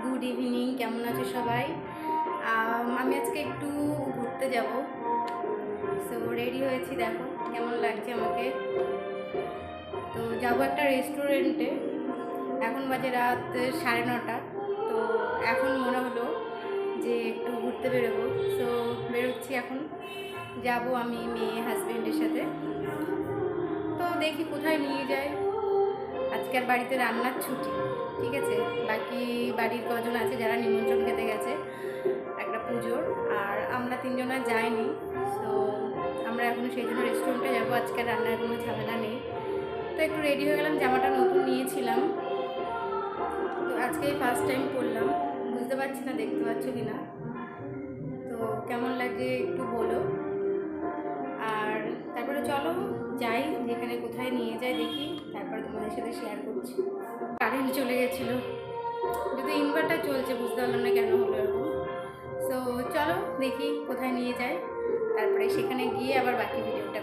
Good evening, কেমন আছো সবাই? আমি আজকে একটু ঘুরতে যাব। সো রেডি হয়েছি, দেখো কেমন লাগছে আমাকে। তো যাব একটা রেস্টুরেন্টে। এখন বাজে রাত 9:30। তো এখন মনে হলো যে একটু ঘুরতে বেরোবো। সো বেরোচ্ছি এখন, যাব আমি মেয়ে হাজব্যান্ডের সাথে। তো দেখি কোথায় নিয়ে যায়। আজকের বাড়িতে রান্নার ছুটি, ঠিক আছে। বাকি বাড়ির কজন আছে যারা নিমন্ত্রণ খেতে গেছে একটা পুজোর, আর আমরা তিনজনা যাইনি। সো আমরা এখন সেই জন্য রেস্টুরেন্টে যাবো। আজকের রান্নার কোনো ঝামেলা নেই। তো একটু রেডি হয়ে গেলাম, জামাটা নতুন নিয়েছিলাম, তো আজকেই ফার্স্ট টাইম পরলাম। বুঝতে পারছি না দেখতে পাচ্ছ কি না, তো কেমন লাগে একটু বলো। আর তারপরে চলো যাই, যেখানে কোথায় নিয়ে যায় দেখি, তারপরে তোমাদের সাথে শেয়ার করছি। কারেন্ট চলে গেছিলো, যদি ইনভার্টার চলছে, বুঝতে পারলাম না কেন হলো এরকম। সো চলো দেখি কোথায় নিয়ে যায়, তারপরে সেখানে গিয়ে আবার বাকি ভিডিওটা